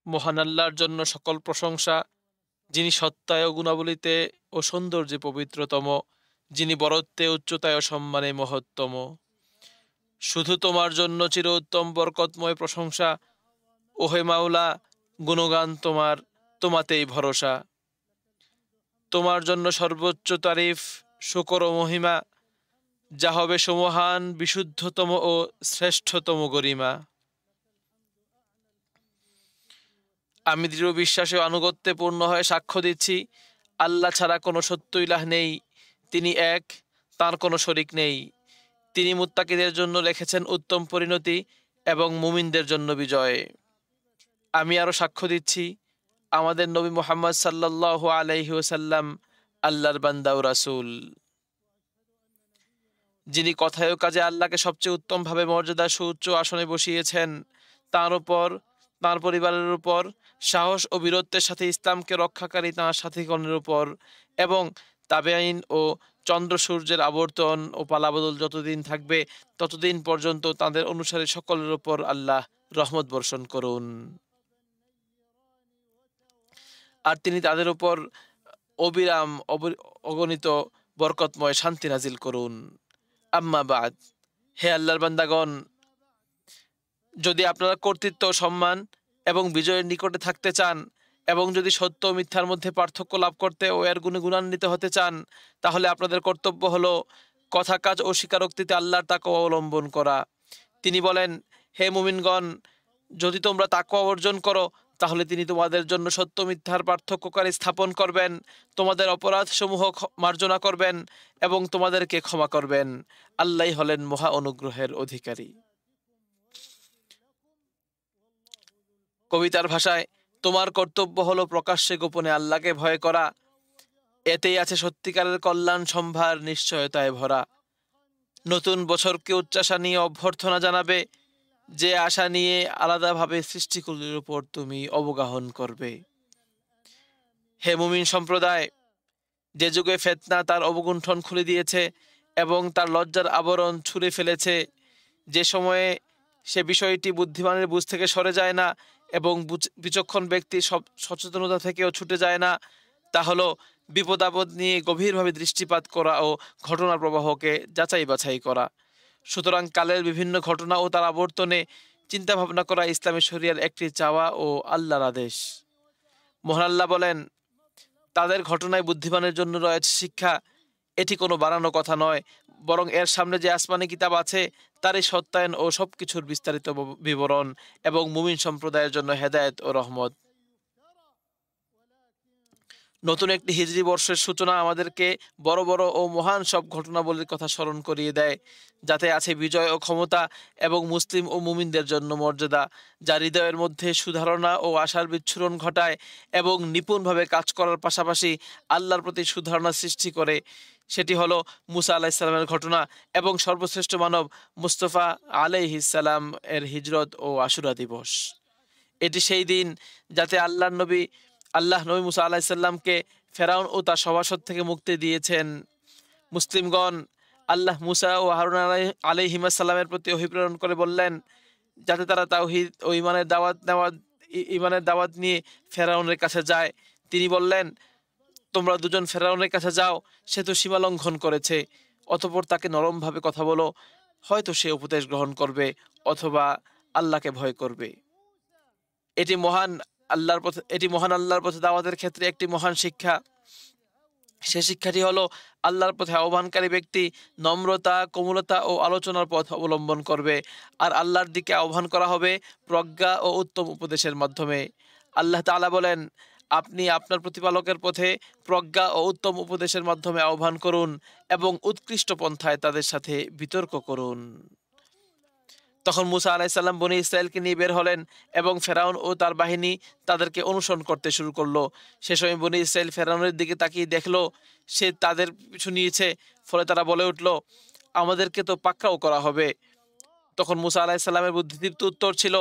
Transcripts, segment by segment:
মহান আল্লাহর জন্য সকল প্রশংসা, যিনি সত্তায় ও গুণাবলীতে ও সৌন্দর্যে পবিত্রতম, যিনি বরত্বে উচ্চতায় ও সম্মানে মহত্তম। শুধু তোমার জন্য চির উত্তম বরকতময় প্রশংসা, ওহে মাওলা, গুণগান তোমার, তোমাতেই ভরসা। তোমার জন্য সর্বোচ্চ তারিফ, শুকর ও মহিমা, যা হবে সমহান, বিশুদ্ধতম ও শ্রেষ্ঠতম গরিমা। আমি দৃঢ় বিশ্বাসে ও আনুগত্যে পূর্ণ হয়ে সাক্ষ্য দিচ্ছি, আল্লাহ ছাড়া কোনো সত্য ইলাহ নেই, তিনি এক, তার কোনো শরিক নেই। তিনি মুত্তাকিদের জন্য রেখেছেন উত্তম পরিণতি এবং মুমিনদের জন্য বিজয়। আমি আরো সাক্ষ্য দিচ্ছি, আমাদের নবী মুহাম্মদ সাল্লাল্লাহু আলাইহি ওয়াসাল্লাম আল্লাহর বান্দা ও রাসূল, যিনি কথায় ও কাজে আল্লাহকে সবচেয়ে উত্তমভাবে মর্যাদা সুউচ্চ আসনে বসিয়েছেন, তার উপর, তার পরিবারের উপর, সাহস ও বীরত্বের সাথে ইসলামকে রক্ষাকারী তাঁর সাথীগণের উপর এবং তাবেঈন ও চন্দ্র সূর্যের আবর্তন ও পালাবদল যতদিন থাকবে ততদিন পর্যন্ত তাদের অনুসারী সকলের উপর আল্লাহ রহমত বর্ষণ করুন। আর তিনি তাদের উপর অবিরাম অগণিত বরকতময় শান্তি নাজিল করুন। আম্মা বাদ, হে আল্লাহর বান্দাগণ, যদি আপনারা কর্তৃত্ব, সম্মান এবং বিজয়ের নিকটে থাকতে চান এবং যদি সত্য ও মিথ্যার মধ্যে পার্থক্য লাভ করতে ও এর গুণে গুণান্বিত হতে চান, তাহলে আপনাদের কর্তব্য হলো কথা, কাজ ও স্বীকারোক্তিতে আল্লাহর তাকওয়া অবলম্বন করা। তিনি বলেন, হে মুমিনগণ, যদি তোমরা তাকওয়া অর্জন করো তাহলে তিনি তোমাদের জন্য সত্য মিথ্যার পার্থক্যকারী স্থাপন করবেন, তোমাদের অপরাধ সমূহ মার্জনা করবেন এবং তোমাদেরকে ক্ষমা করবেন। আল্লাহই হলেন মহা অনুগ্রহের অধিকারী। কবিতার ভাষায়, তোমার কর্তব্য হলো প্রকাশ্যে গোপনে আল্লাহকে ভয় করা, এতেই আছে সত্যিকারের কল্যাণ সম্ভার নিশ্চয়তায় ভরা। নতুন বছরকে উচ্চাসা নিয়ে অভ্যর্থনা জানাবে, যে আশা নিয়ে আলাদাভাবে সৃষ্টিকুলের উপর তুমি অবগাহন করবে। হে মুমিন সম্প্রদায়, যে যুগে ফেতনা তার অবগুণ্ঠন খুলে দিয়েছে এবং তার লজ্জার আবরণ ছুঁড়ে ফেলেছে, যে সময়ে সে বিষয়টি বুদ্ধিমানের বুঝ থেকে সরে যায় না এবং বিচক্ষণ ব্যক্তির সব সচেতনতা থেকেও ছুটে যায় না, তা হলো বিপদ আপদ নিয়ে গভীরভাবে দৃষ্টিপাত করা ও ঘটনার প্রবাহকে যাচাই বাছাই করা। সুতরাং কালের বিভিন্ন ঘটনা ও তার আবর্তনে চিন্তা ভাবনা করা ইসলামী শরিয়ার একটি চাওয়া ও আল্লাহর আদেশ। মহান আল্লাহ বলেন, তাদের ঘটনায় বুদ্ধিমানের জন্য রয়েছে শিক্ষা, এটি কোনো বানানো কথা নয়, বরং এর সামনে যে আসমানি কিতাব আছে তারই সত্যায়ন ও সবকিছুর বিস্তারিত বিবরণ এবং মুমিন সম্প্রদায়ের জন্য হেদায়েত ও রহমত। নতুন একটি হিজরি বর্ষের সূচনা আমাদেরকে বড় বড় ও মহান সব ঘটনাবলীর কথা স্মরণ করিয়ে দেয়, যাতে আছে বিজয় ও ক্ষমতা এবং মুসলিম ও মুমিনদের জন্য মর্যাদা, যা হৃদয়ের মধ্যে সুধারণা ও আশার বিচ্ছুরণ ঘটায় এবং নিপুণভাবে কাজ করার পাশাপাশি আল্লাহর প্রতি সুধারণা সৃষ্টি করে। সেটি হলো মুসা আলাইহিসসালামের ঘটনা এবং সর্বশ্রেষ্ঠ মানব মুস্তফা আলাইহিসসালাম এর হিজরত ও আশুরা দিবস। এটি সেই দিন যাতে আল্লাহ নবী মুসা আলাহিসাল্লামকে ফেরাউন ও তার সভাসদ থেকে মুক্তি দিয়েছেন। মুসলিমগণ আল্লাহ মুসা ও হারুন আলাইহিমাসাল্লামের প্রতি ওহী প্রেরণ করে বললেন, যাতে তারা তাওহীদ ও ইমানের দাওয়াত নিয়ে ফেরাউনের কাছে যায়। তিনি বললেন, তোমরা দুজন ফেরাউনের কাছে যাও, সে তো সীমা লঙ্ঘন করেছে। অতঃপর তাকে নরমভাবে কথা বলো, হয়তো সে উপদেশ গ্রহণ করবে অথবা আল্লাহকে ভয় করবে। এটি মহান আল্লাহর পথে দাওয়াতের ক্ষেত্রে একটি মহান শিক্ষা। সে শিক্ষাটি হলো, আল্লাহর পথে আহ্বানকারী ব্যক্তি নম্রতা, কোমলতা ও আলোচনার পথ অবলম্বন করবে, আর আল্লাহর দিকে আহ্বান করা হবে প্রজ্ঞা ও উত্তম উপদেশের মাধ্যমে। আল্লাহ তাআলা বলেন, আপনি আপনার প্রতিপালকের পথে প্রজ্ঞা ও উত্তম উপদেশের মাধ্যমে আহ্বান করুন এবং উৎকৃষ্ট পন্থায় তাদের সাথে বিতর্ক করুন। তখন মুসা আলাইসাল্লাম বনী ইসরায়েলকে নিয়ে বের হলেন এবং ফেরাউন ও তার বাহিনী তাদেরকে অনুসরণ করতে শুরু করলো। সে সময় বনী ইসরায়েল ফেরাউনের দিকে তাকিয়ে দেখলো সে তাদের পিছু নিয়েছে, ফলে তারা বলে উঠল, আমাদেরকে তো পাকড়াও করা হবে। তখন মুসা আলাইসাল্লামের বুদ্ধিদীপ্ত উত্তর ছিল,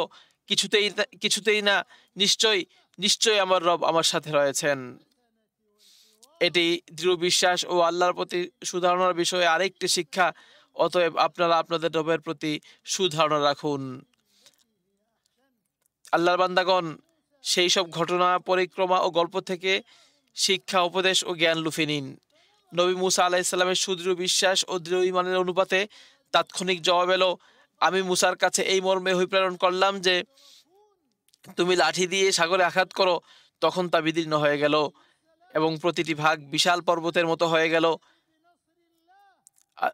কিছুতেই না, নিশ্চয়ই আমার রব আমার সাথে রয়েছেন। এটি দৃঢ় বিশ্বাস ও আল্লাহর প্রতি সুধারণার বিষয়ে আরেকটি শিক্ষা। অতএব আপনারা আপনাদের রবের প্রতি সুধারণা রাখুন। আল্লাহর বান্দাগণ, সেই সব ঘটনা, পরিক্রমা ও গল্প থেকে শিক্ষা, উপদেশ ও জ্ঞান লুফে নিন। নবী মুসা আলাইহিসসালামের সুদৃঢ় বিশ্বাস ও দৃঢ় ঈমানের অনুপাতে তাৎক্ষণিক জবাব এলো, আমি মুসার কাছে এই মর্মে ওহী প্রেরণ করলাম যে, তুমি লাঠি দিয়ে সাগরে আঘাত করো। তখন তা বিদীর্ণ হয়ে গেল এবং প্রতিটি ভাগ বিশাল পর্বতের মতো হয়ে গেল। আ-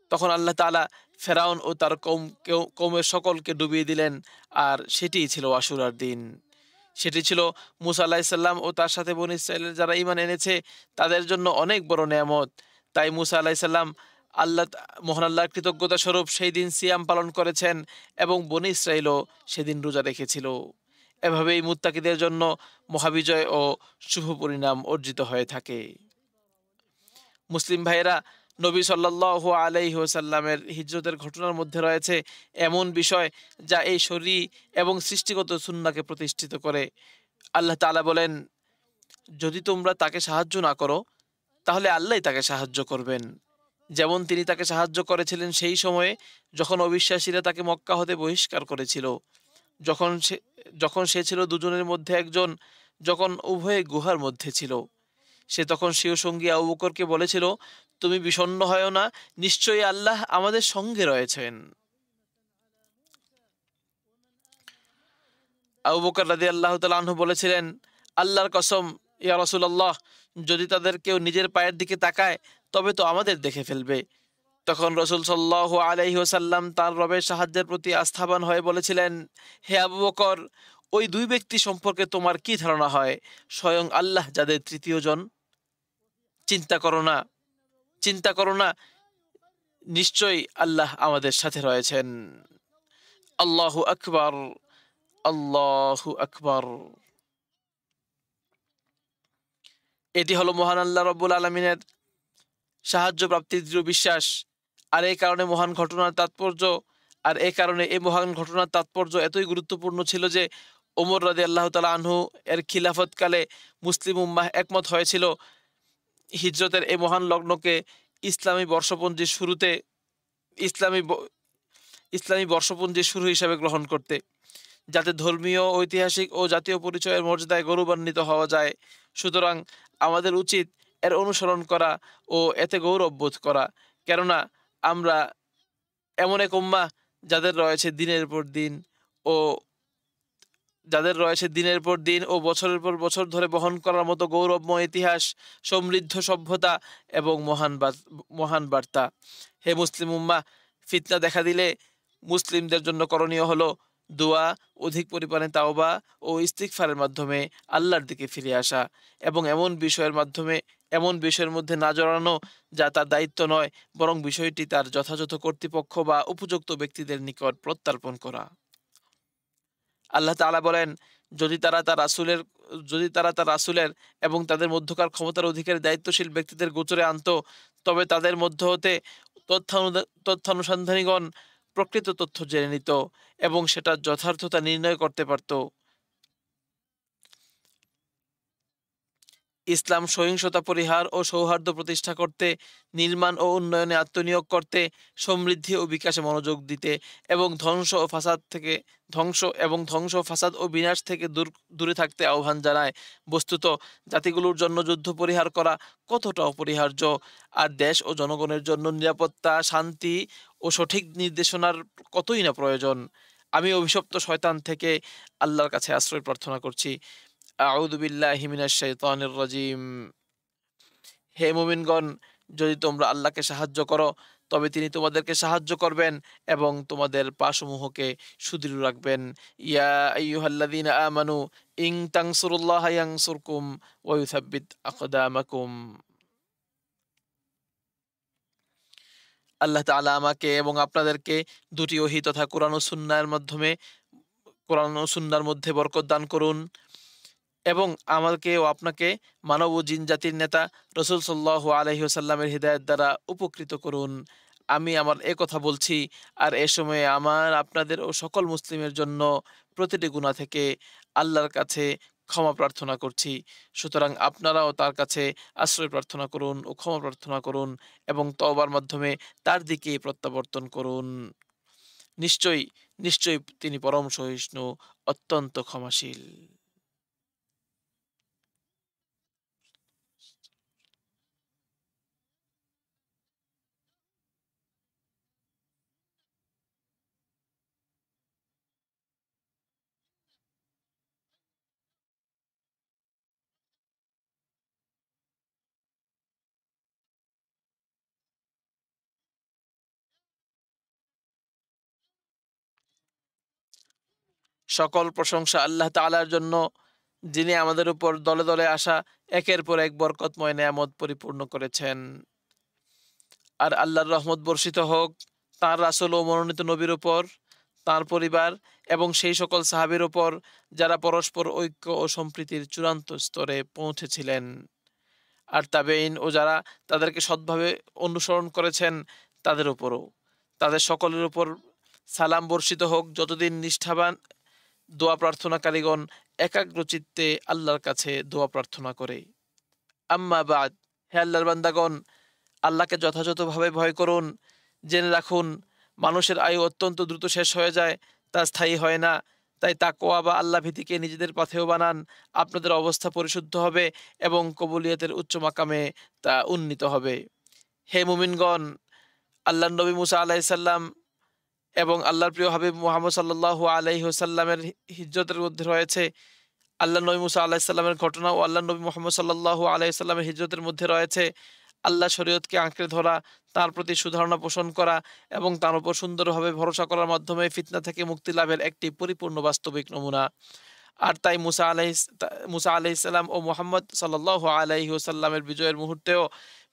তখন আল্লাহ তাআলা ফেরাউন ও তার কওমের সকলকে ডুবিয়ে দিলেন। আর সেটিই ছিল আশুরার দিন। সেটি ছিল মুসা আলাহিসাল্লাম ও তার সাথে বনী ইসরায়েলের যারা ঈমান এনেছে তাদের জন্য অনেক বড় নেয়ামত। তাই মুসা আলাহিসাল্লাম মহান আল্লাহর কৃতজ্ঞতা স্বরূপ সেই দিন সিয়াম পালন করেছেন এবং বনী ইসরায়েলও সেদিন রোজা রেখেছিল। এভাবেই মুত্তাকিদের জন্য মহাবিজয় ও শুভ পরিণাম অর্জিত হয়ে থাকে। মুসলিম ভাইয়েরা, নবী সাল্লাল্লাহু আলাইহি ওয়াসাল্লামের হিজরতের ঘটনার মধ্যে রয়েছে এমন বিষয় যা এই শরী এবং সৃষ্টিগত সুন্নাহকে প্রতিষ্ঠিত করে। আল্লাহ তাআলা বলেন, যদি তোমরা তাকে সাহায্য না করো তাহলে আল্লাহই তাকে সাহায্য করবেন। যেমন তিনি তাকে সাহায্য করেছিলেন সেই সময়ে যখন অবিশ্বাসীরা তাকে মক্কা হতে বহিষ্কার করেছিল, যখন সে যখন সে ছিল দুজনের মধ্যে একজন, যখন উভয়ে গুহার মধ্যে ছিল। সে তখন স্বীয় সঙ্গী আবু বকরকে বলেছিল, তুমি বিষণ্ণ হয় না, নিশ্চয়ই আল্লাহ আমাদের সঙ্গে রয়েছেন। আবু বকর রাদিয়াল্লাহু তাআলা আনহু বলেছিলেন, আল্লাহর কসম ইয়া রাসূলুল্লাহ, যদি তাদের কেউ নিজের পায়ের দিকে তাকায় তবে তো আমাদের দেখে ফেলবে। তখন রাসূল সাল্লাল্লাহু আলাইহি ওয়াসাল্লাম তার রবের সাহায্যের প্রতি আস্থাবান হয়ে বলেছিলেন, হে আবু বকর, ওই দুই ব্যক্তি সম্পর্কে তোমার কি ধারণা হয়? স্বয়ং আল্লাহ যাদের তৃতীয় জন। চিন্তা করো না, চিন্তা করো না, নিশ্চয়ই আল্লাহ আমাদের সাথে রয়েছেন। আল্লাহু আকবার, আল্লাহু আকবার। এটি হলো মহান আল্লাহ রব্বুল আলমিনের সাহায্য প্রাপ্তির দৃঢ় বিশ্বাস। আর এই কারণে এই মহান ঘটনার তাৎপর্য এতই গুরুত্বপূর্ণ ছিল যে ওমর রাদিয়াল্লাহু তাআলা আনহু এর খিলাফতকালে মুসলিম উম্মাহ একমত হয়েছিল হিজরতের এই মহান লগ্নকে ইসলামী বর্ষপঞ্জির শুরুতে ইসলামী ব- ইসলামী বর্ষপঞ্জির শুরু হিসাবে গ্রহণ করতে, যাতে ধর্মীয়, ঐতিহাসিক ও জাতীয় পরিচয়ের মর্যাদায় গৌরবান্বিত হওয়া যায়। সুতরাং আমাদের উচিত এর অনুসরণ করা ও এতে গৌরব বোধ করা, কেননা আমরা এমন এক উম্মাহ যাদের রয়েছে দিনের পর দিন ও বছরের পর বছর ধরে বহন করার মতো গৌরবময় ইতিহাস, সমৃদ্ধ সভ্যতা এবং মহান বার্তা। হে মুসলিম উম্মাহ, ফিতনা দেখা দিলে মুসলিমদের জন্য করণীয় হলো দোয়া, অধিক পরিমাণে তাওবা ও ইস্তিগফারের মাধ্যমে আল্লাহর দিকে ফিরে আসা এবং এমন বিষয়ের মধ্যে না জড়ানো যা তার দায়িত্ব নয়, বরং বিষয়টি তার যথাযথ কর্তৃপক্ষ বা উপযুক্ত ব্যক্তিদের নিকট প্রত্যর্পণ করা। আল্লাহ তাআলা বলেন, যদি তারা তার রাসূলের এবং তাদের মধ্যকার ক্ষমতার অধিকারী দায়িত্বশীল ব্যক্তিদের গোচরে আনতো, তবে তাদের মধ্য হতে তথ্যানুসন্ধানীগণ প্রকৃত তথ্য জেনে নিত এবং সেটার যথার্থতা নির্ণয় করতে পারত। ইসলাম সহিংসতা পরিহার ও সৌহার্দ্য প্রতিষ্ঠা করতে, নির্মাণ ও উন্নয়নে আত্মনিয়োগ করতে, সমৃদ্ধি ও বিকাশে মনোযোগ দিতে এবং ধ্বংস, ফাসাদ ও বিনাশ থেকে দূরে থাকতে আহ্বান জানায়। বস্তুত জাতিগুলোর জন্য যুদ্ধ পরিহার করা কতটা অপরিহার্য, আর দেশ ও জনগণের জন্য নিরাপত্তা, শান্তি ও সঠিক নির্দেশনার কতই না প্রয়োজন। আমি অভিশপ্ত শয়তান থেকে আল্লাহর কাছে আশ্রয় প্রার্থনা করছি। আউযু বিল্লাহি মিনাশ শাইতানির রাজিম। হে মুমিনগণ, যদি তোমরা আল্লাহকে সাহায্য করো তবে তিনি তোমাদেরকে সাহায্য করবেন এবং তোমাদের পাসমূহকে সুদৃঢ় রাখবেন। ইয়া আইয়ুহাল্লাযীনা আমানু ইন তানসুরুল্লাহা ইয়ানসুরকুম ওয়া ইউসাব্বিত আকদামাকুম। আল্লাহ তাআলা আমাকে এবং আপনাদেরকে দুটি ওহী তথা কোরআন ও সুন্নাহর মধ্যে বরকত দান করুন এবং আমাকে ও আপনাকে মানব ও জিন জাতির নেতা রাসূল সাল্লাল্লাহু আলাইহি ওয়াসাল্লামের হিদায়াত দ্বারা উপকৃত করুন। আমি আমার কথা বলছি, আর এ সময়ে আমার, আপনাদের ও সকল মুসলিমের জন্য প্রতিটি গুনাহ থেকে আল্লাহর কাছে ক্ষমা প্রার্থনা করছি। সুতরাং আপনারাও তার কাছে আশ্রয় প্রার্থনা করুন ও ক্ষমা প্রার্থনা করুন এবং তওবার মাধ্যমে তার দিকে প্রত্যাবর্তন করুন। নিশ্চয়ই, নিশ্চয়ই তিনি পরম সহিষ্ণু, অত্যন্ত ক্ষমাশীল। সকল প্রশংসা আল্লাহ তাআলার জন্য, যিনি আমাদের উপর দলে দলে আসা একের পর এক বরকতময় নেয়ামত পরিপূর্ণ করেছেন। আর আল্লাহর রহমত বর্ষিত হোক তাঁর রাসূল ও মনোনীত নবীর উপর, তাঁর পরিবার এবং সেই সকল সাহাবীর উপর যারা পরস্পর ঐক্য ও সম্প্রীতির চূড়ান্ত স্তরে পৌঁছেছিলেন। আর তাবেঈন ও যারা তাদেরকে সৎভাবে অনুসরণ করেছেন তাদের উপরও। তাদের সকলের উপর সালাম বর্ষিত হোক যতদিন নিষ্ঠাবান দোয়া প্রার্থনাকারীগণ একাগ্রচিত্তে আল্লাহর কাছে দোয়া প্রার্থনা করে। আম্মা বাদ, হে আল্লাহর বান্দাগণ, আল্লাহকে যথাযথভাবে ভয় করুন। জেনে রাখুন, মানুষের আয়ু অত্যন্ত দ্রুত শেষ হয়ে যায়, তা স্থায়ী হয় না। তাই তাকওয়া বা আল্লাহ ভীতিকে নিজেদের পাথেয় বানান। আপনাদের অবস্থা পরিশুদ্ধ হবে এবং কবুলিয়তের উচ্চ মাকামে তা উন্নীত হবে। হে মুমিনগণ, আল্লাহর নবী মুসা আলাইহিস সালাম এবং আল্লাহর প্রিয় হাবিব মুহাম্মদ সাল্লাল্লাহু আলাইহি ওয়াসাল্লামের হিজরতের মধ্যে রয়েছে আল্লাহ নবী মুসা আলাইহিস সালামের ঘটনা ও আল্লাহ নবী মুহাম্মদ সাল্লাল্লাহু আলাইহি ওয়াসাল্লামের হিজরতের মধ্যে রয়েছে আল্লাহ শরীয়তকে আঁকড়ে ধরা, তার প্রতি সুধারণা পোষণ করা এবং তার উপর সুন্দরভাবে ভরসা করার মাধ্যমে ফিতনা থেকে মুক্তি লাভের একটি পরিপূর্ণ বাস্তবিক নমুনা। আর তাই মুসা আলাইহিস সালাম ও মুহাম্মদ সাল্লাল্লাহু আলাইহি ওয়াসাল্লামের বিজয়ের মুহূর্তেও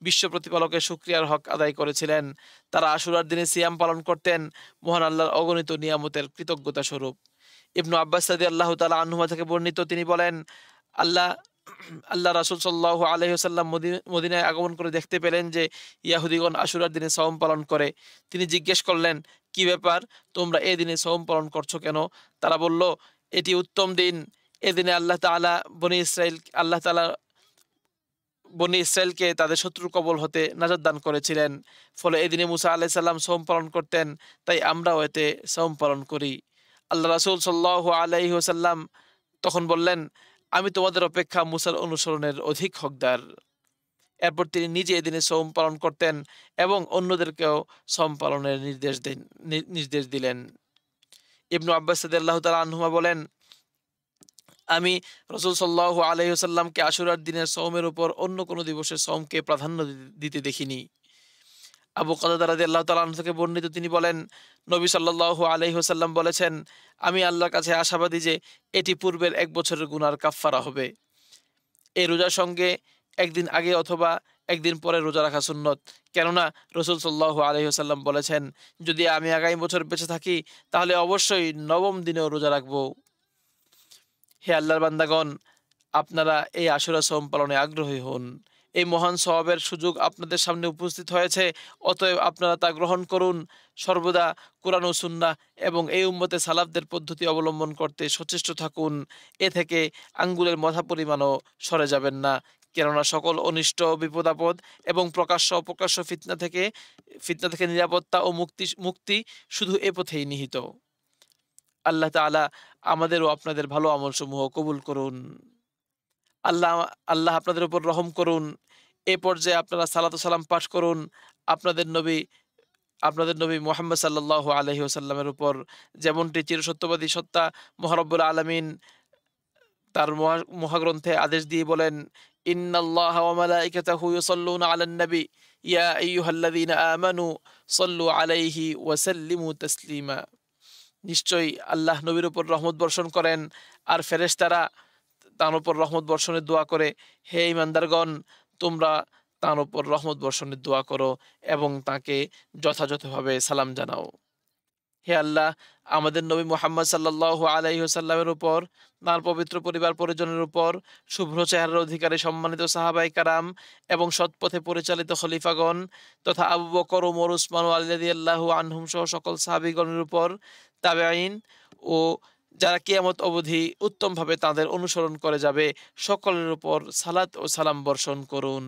বিশ্ব প্রতিপালকের শুকরিয়ার হক আদায় করেছিলেন। তারা আশুরার দিনে সিয়াম পালন করতেন, মহান আল্লাহর অগণিত নিয়ামতের কৃতজ্ঞতা স্বরূপ। ইবনু আব্বাস রাদিয়াল্লাহু তাআলা আনহুমা থেকে বর্ণিত, তিনি বলেন, আল্লাহ আল্লাহ রাসূল সাল্লাল্লাহু আলাইহি ওয়াসাল্লাম মদিনায় আগমন করে দেখতে পেলেন যে ইয়াহুদীগণ আশুরার দিনে সওম পালন করে। তিনি জিজ্ঞেস করলেন, কি ব্যাপার, তোমরা এই দিনে সওম পালন করছো কেন? তারা বলল, এটি উত্তম দিন। এদিনে আল্লাহ তাআলা বনী ইসরাইলকে তাদের শত্রুর কবল হতে নাজাত দান করেছিলেন। ফলে এদিনে মুসা আলাইহিস সালাম সওম পালন করতেন, তাই আমরাও এতে সওম পালন করি। আল্লাহ রাসূল সাল্লাল্লাহু আলাইহি ওয়াসাল্লাম তখন বললেন, আমি তোমাদের অপেক্ষা মুসার অনুসরণের অধিক হকদার। এরপর তিনি নিজে এদিনে সওম পালন করতেন এবং অন্যদেরকেও সওম পালনের নির্দেশ দিলেন। ইবনু আব্বাস রাদিয়াল্লাহু তাআলা আনহুমা বলেন, আমি রাসূল সাল্লাল্লাহু আলাইহি ওয়াসাল্লামকে আশুরার দিনের সওমের উপর অন্য কোনো দিবসের সওমকে প্রাধান্য দিতে দেখিনি। আবু কাতাদা রাদিয়াল্লাহু তাআলা আনহু থেকে বর্ণিত, তিনি বলেন, নবী সাল্লাল্লাহু আলাইহি ওয়াসাল্লাম বলেছেন, আমি আল্লাহর কাছে আশাবাদী যে এটি পূর্বের এক বছরের গুনার কাফফারা হবে। এই রোজার সঙ্গে একদিন আগে অথবা একদিন পরে রোজা রাখা সুন্নত, কেননা রাসূল সাল্লাল্লাহু আলাইহি ওয়াসাল্লাম বলেছেন, যদি আমি আগামী বছর বেঁচে থাকি তাহলে অবশ্যই নবম দিনেও রোজা রাখব। হে আল্লাহর বান্দাগণ, আপনারা এই আশুরা সওম পালনে আগ্রহী হন। এই মহান সওয়াবের সুযোগ আপনাদের সামনে উপস্থিত হয়েছে, অতএব আপনারা তা গ্রহণ করুন। সর্বদা কুরআন ও সুন্নাহ এবং এই উম্মতে সালাফদের পদ্ধতি অবলম্বন করতে সচেষ্ট থাকুন। এ থেকে আঙ্গুলের মাথা পরিমাণও সরে যাবেন না, কেননা সকল অনিষ্ট, বিপদাপদ এবং প্রকাশ্য অপ্রকাশ্য ফিতনা থেকে নিরাপত্তা ও মুক্তি শুধু এ পথেই নিহিত। আল্লাহ তাআলা আমাদের ও আপনাদের ভালো আমলসমূহ কবুল করুন। আল্লাহ আল্লাহ আপনাদের উপর রহম করুন। এ পর্যায়ে আপনারা সালাত ও সালাম পাঠ করুন আপনাদের নবী মুহাম্মদ সাল্লাল্লাহু আলাইহি ওয়াসাল্লামের উপর, যেমনটি চিরসত্যবাদী সত্তা মহারব্বুল আলামিন তার মহাগ্রন্থে আদেশ দিয়ে বলেন, ইন্নাল্লাহা ওয়া মালাইকাতাহু ইউসাল্লুনা আলান নবী ইয়া আইয়ুহাল্লাযীনা আমানু সাল্লু আলাইহি ওয়া সাল্লিমু তাসলিমা। নিশ্চয়ই আল্লাহ নবীর উপর রহমত বর্ষণ করেন আর ফেরেশতারা তার উপর রহমত বর্ষণের দোয়া করে। হে ঈমানদারগণ, তোমরা তার উপর রহমত বর্ষণের দোয়া করো এবং তাকে যথাযথভাবে সালাম জানাও। হে আল্লাহ, আমাদের নবী মুহাম্মদ সাল্লাল্লাহু আলাইহি ওয়াসাল্লামের উপর, তাঁর পবিত্র পরিবার পরিজনের উপর, শুভ্র চেহারার অধিকারী সম্মানিত সাহাবায়ে কেরাম এবং সৎপথে পরিচালিত খলিফাগণ তথা আবু বকর, ওমর, উসমান ও আলী রাদিয়াল্লাহু আনহুম সহ সকল সাহাবীগণের উপর, তাবেঈন ও যারা কিয়ামত অবধি উত্তমভাবে তাদের অনুসরণ করে যাবে সকলের উপর সালাত ও সালাম বর্ষণ করুন।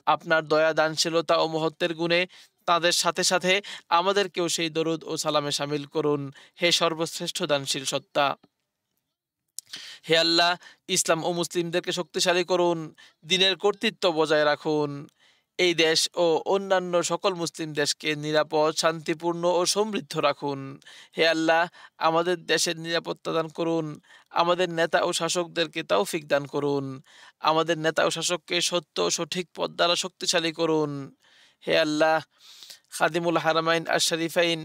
আপনার দয়া, দানশীলতা ও মহত্বের গুণে তাদের সাথে সাথে আমাদেরকেও সেই দরুদ ও সালামে শামিল করুন, হে সর্বশ্রেষ্ঠ দানশীল সত্তা। হে আল্লাহ, ইসলাম ও মুসলিমদেরকে শক্তিশালী করুন, দ্বীনের কর্তৃত্ব বজায় রাখুন। এই দেশ ও অন্যান্য সকল মুসলিম দেশকে নিরাপদ, শান্তিপূর্ণ ও সমৃদ্ধ রাখুন। হে আল্লাহ, আমাদের দেশের নিরাপত্তা দান করুন। আমাদের নেতা ও শাসকদেরকে তৌফিক দান করুন। আমাদের নেতা ও শাসককে সত্য ও সঠিক পথ দ্বারা শক্তিশালী করুন। হে আল্লাহ, খাদিমুল হারামাইন আশ শরীফাইন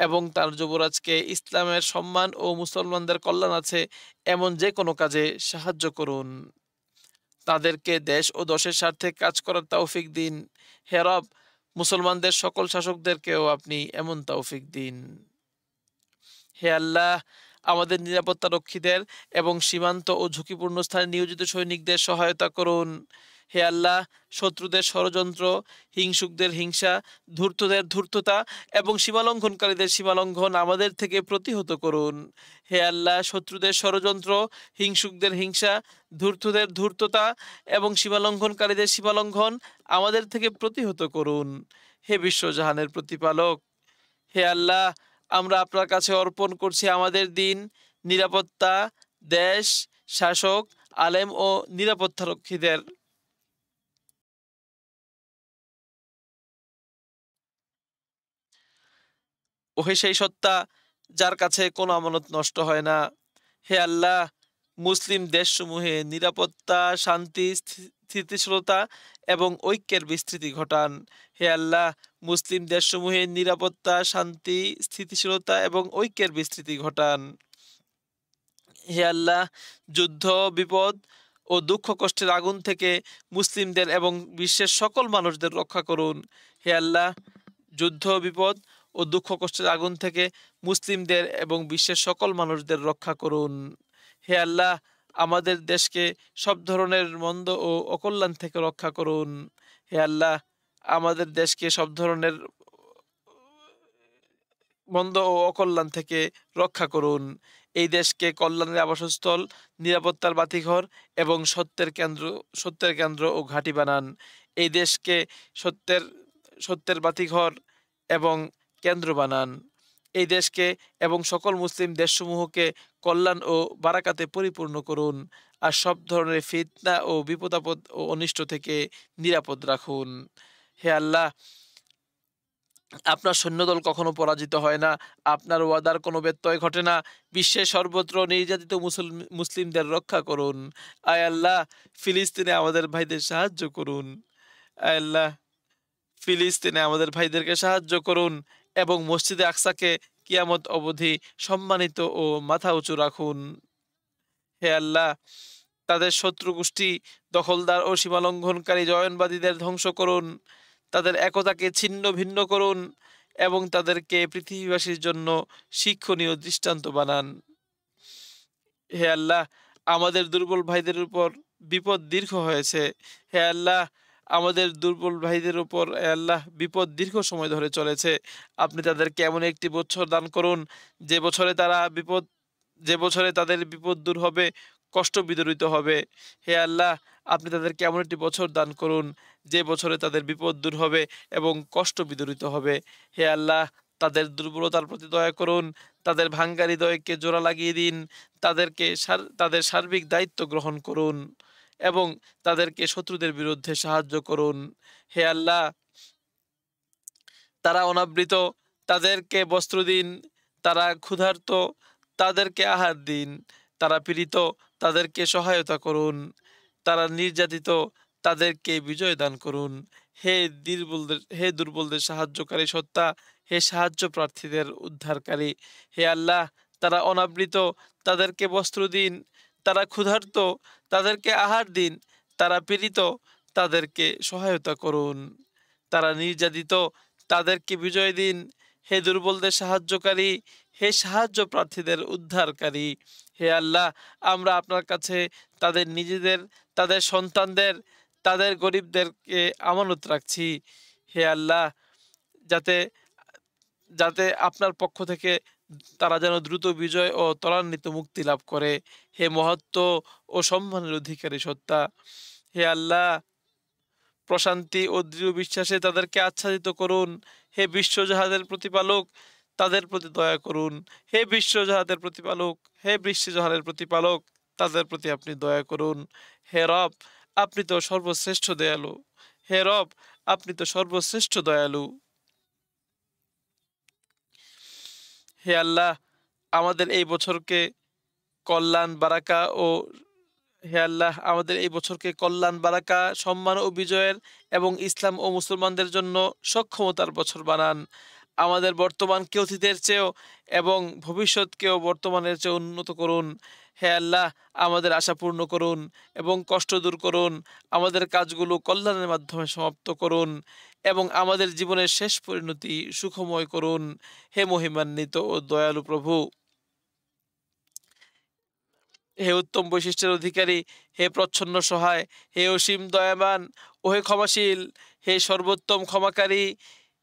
এবং তার যুবরাজকে ইসলামের সম্মান ও মুসলমানদের কল্যাণ আছে এমন যে কোনো কাজে সাহায্য করুন। তাদেরকে দেশ ও দশের স্বার্থে কাজ করার তৌফিক দিন। হে রব, মুসলমানদের সকল শাসকদেরকেও আপনি এমন তৌফিক দিন। হে আল্লাহ, আমাদের নিরাপত্তা রক্ষীদের এবং সীমান্ত ও ঝুঁকিপূর্ণ স্থানে নিয়োজিত সৈনিকদের সহায়তা করুন। হে আল্লাহ, শত্রুদের ষড়যন্ত্র, হিংসুকদের হিংসা, ধূর্তদের ধূর্ততা এবং সীমালঙ্ঘনকারীদের সীমালঙ্ঘন আমাদের থেকে প্রতিহত করুন। হে আল্লাহ, শত্রুদের ষড়যন্ত্র, হিংসুকদের হিংসা, ধূর্তদের ধূর্ততা এবং সীমালঙ্ঘনকারীদের সীমালঙ্ঘন আমাদের থেকে প্রতিহত করুন। হে বিশ্বজাহানের প্রতিপালক, হে আল্লাহ, আমরা আপনার কাছে অর্পণ করছি আমাদের দিন, নিরাপত্তা, দেশ, শাসক, আলেম ও নিরাপত্তারক্ষীদের। ওহে সেই সত্তা যার কাছে কোনো আমানত নষ্ট হয় না। হে আল্লাহ, মুসলিম দেশসমূহে নিরাপত্তা, শান্তি, স্থিতিশীলতা এবং ঐক্যের বিস্তৃতি ঘটান। হে আল্লাহ, মুসলিম দেশসমূহে নিরাপত্তা, শান্তি, স্থিতিশীলতা এবং ঐক্যের বিস্তৃতি ঘটান। হে আল্লাহ, যুদ্ধ, বিপদ ও দুঃখ কষ্টের আগুন থেকে মুসলিমদের এবং বিশ্বের সকল মানুষদের রক্ষা করুন। হে আল্লাহ, যুদ্ধ, বিপদ ও দুঃখ কষ্টের আগুন থেকে মুসলিমদের এবং বিশ্বের সকল মানুষদের রক্ষা করুন। হে আল্লাহ, আমাদের দেশকে সব ধরনের মন্দ ও অকল্যাণ থেকে রক্ষা করুন। হে আল্লাহ, আমাদের দেশকে সব ধরনের মন্দ ও অকল্যাণ থেকে রক্ষা করুন। এই দেশকে কল্যাণের আবাসস্থল, নিরাপত্তার বাতিঘর এবং সত্যের কেন্দ্র ও ঘাঁটি বানান। এই দেশকে সত্যের সত্যের বাতিঘর এবং কেন্দ্র বানান। এই দেশকে এবং সকল মুসলিম দেশসমূহকে কল্যাণ ও বারাকাতে পরিপূর্ণ করুন। আর সব ধরনের ফিতনা ও বিপদাপদ ও অনিষ্ট থেকে নিরাপদ রাখুন। হে আল্লাহ, আপনার সৈন্যদল কখনো পরাজিত হয় না, আপনার ওয়াদার কোনো ব্যত্যয় ঘটে না। বিশ্বের সর্বত্র নির্যাতিত মুসলিমদের রক্ষা করুন। আয় আল্লাহ, ফিলিস্তিনে আমাদের ভাইদের সাহায্য করুন। আয় আল্লাহ, ফিলিস্তিনে আমাদের ভাইদেরকে সাহায্য করুন এবং মসজিদে আকসাকে কিয়ামত অবধি সম্মানিত ও মাথা উঁচু রাখুন। হে আল্লাহ, তাদের শত্রু গোষ্ঠী, দখলদার ও সীমালঙ্ঘনকারী জয়নবাদীদের ধ্বংস করুন। তাদের একতাকে ছিন্ন ভিন্ন করুন এবং তাদেরকে পৃথিবীবাসীর জন্য শিক্ষণীয় দৃষ্টান্ত বানান। হে আল্লাহ, আমাদের দুর্বল ভাইদের উপর বিপদ দীর্ঘ হয়েছে। হে আল্লাহ, আমাদের দুর্বল ভাইদের উপর হে আল্লাহ বিপদ দীর্ঘ সময় ধরে চলেছে। আপনি তাদেরকে এমন একটি বছর দান করুন যে বছরে তারা বিপদ যে বছরে তাদের বিপদ দূর হবে, কষ্ট বিদরিত হবে। হে আল্লাহ, আপনি তাদেরকে এমন একটি বছর দান করুন যে বছরে তাদের বিপদ দূর হবে এবং কষ্ট বিদরিত হবে। হে আল্লাহ, তাদের দুর্বলতার প্রতি দয়া করুন, তাদের ভাঙ্গা হৃদয়কে জোড়া লাগিয়ে দিন, তাদের সার্বিক দায়িত্ব গ্রহণ করুন এবং তাদেরকে শত্রুদের বিরুদ্ধে সাহায্য করুন। হে আল্লাহ, তারা অনাবৃত, তাদেরকে বস্ত্র দিন। তারা ক্ষুধার্ত, তাদেরকে আহার দিন। তারা পীড়িত, তাদেরকে সহায়তা করুন। তারা নির্যাতিত, তাদেরকে বিজয় দান করুন। হে দুর্বলদের সাহায্যকারী সত্তা, হে সাহায্য প্রার্থীদের উদ্ধারকারী। হে আল্লাহ, তারা অনাবৃত, তাদেরকে বস্ত্র দিন। তারা ক্ষুধার্ত, তাদেরকে আহার দিন। তারা পীড়িত, তাদেরকে সহায়তা করুন। তারা নির্যাতিত, তাদেরকে বিজয় দিন। হে দুর্বলদের সাহায্যকারী, হে সাহায্য প্রার্থীদের উদ্ধারকারী। হে আল্লাহ, আমরা আপনার কাছে তাদের নিজেদের, তাদের সন্তানদের, তাদের গরিবদেরকে আমানত রাখছি। হে আল্লাহ, যাতে যাতে আপনার পক্ষ থেকে তারা যেন দ্রুত বিজয় ও ত্বরান্বিত মুক্তি লাভ করে। হে মহত্ব ও সম্মানের অধিকারী সত্তা, হে আল্লাহ, প্রশান্তি ও দৃঢ় বিশ্বাসে তাদেরকে আচ্ছাদিত করুন। হে বিশ্বজাহাদের প্রতিপালক, তাদের প্রতি দয়া করুন। হে বিশ্বজাহাদের প্রতিপালক, হে বিশ্বজাহানের প্রতিপালক, তাদের প্রতি আপনি দয়া করুন। হে রব, আপনি তো সর্বশ্রেষ্ঠ দয়ালু। হে রব, আপনি তো সর্বশ্রেষ্ঠ দয়ালু। হে আল্লাহ, আমাদের এই বছরকে কল্যাণ, বারাকা ও হে আল্লাহ, আমাদের এই বছরকে কল্যাণ, বারাকা, সম্মান ও বিজয়ের এবং ইসলাম ও মুসলমানদের জন্য সক্ষমতার বছর বানান। আমাদের বর্তমানকে অতীতের চেয়েও এবং ভবিষ্যৎকেও বর্তমানের চেয়ে উন্নত করুন। হে আল্লাহ, আমাদের আশা পূর্ণ করুন এবং কষ্ট দূর করুন। আমাদের কাজগুলো কল্যাণের মাধ্যমে সমাপ্ত করুন এবং আমাদের জীবনের শেষ পরিণতি সুখময় করুন। হে মহিমান্বিত ও দয়ালু প্রভু, হে উত্তম বৈশিষ্ট্যের অধিকারী, হে প্রচ্ছন্ন সহায়, হে অসীম দয়াবান ও হে ক্ষমাশীল, হে সর্বোত্তম ক্ষমাকারী,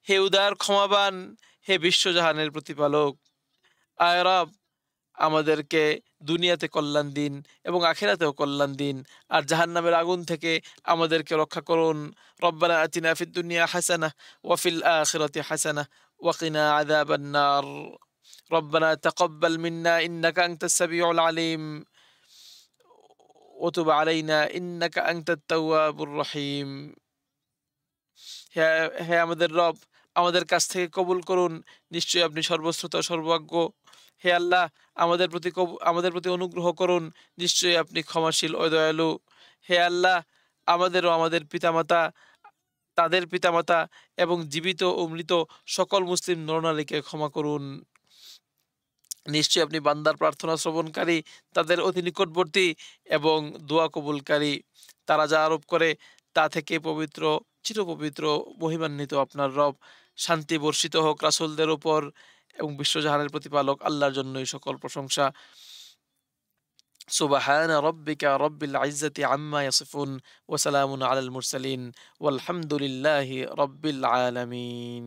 হে উদার ক্ষমাবান, হে বিশ্বজাহানের প্রতিপালক। আয় রব, আমাদেরকে দুনিয়াতে কল্যাণ দিন এবং আখিরাতেও কল্যাণ দিন। আর জাহান্নামের আগুন থেকে আমাদেরকে রক্ষা করুন। রব্বানা আতিনা ফিদ দুনিয়া হাসানাহ ওয়া ফিল আখিরাতি হাসানাহ ওয়া কিনা আযাবান নার। রব্বানা তাকাব্বাল মিন্না ইন্নাকা আনতাস সামিউল আলিম ওয়া তুব আলাইনা ইন্নাকা আনতাত তাওয়াবুর রহিম। হে হে আমাদের রব, আমাদের কাছ থেকে কবুল করুন। নিশ্চয়ই আপনি সর্বশ্রোতা, সর্বজ্ঞ। হে আল্লাহ, আমাদের প্রতি অনুগ্রহ করুন। নিশ্চয়ই আপনি ক্ষমাশীল ও দয়ালু। হে আল্লাহ, আমাদের ও আমাদের পিতামাতা, তাদের পিতামাতা এবং জীবিত ও মৃত সকল মুসলিম নরনারীকে ক্ষমা করুন। নিশ্চয়ই আপনি বান্দার প্রার্থনা শ্রবণকারী, তাদের অতি নিকটবর্তী এবং দোয়া কবুলকারী। তারা যা আরোপ করে তা থেকে পবিত্র, চিরপবিত্র, মহিমান্বিত আপনার রব। শান্তি বর্ষিত হোক রাসূলদের উপর এবং বিশ্বজাহানের প্রতিপালক আল্লাহর জন্যই সকল প্রশংসা। সুবহানা রাব্বিকা রাব্বিল ইজ্জাতি আম্মা ইয়াসিফুন ওয়া সালামুন আলাল মুরসালিন ওয়ালহামদুলিল্লাহি রাব্বিল আলামিন।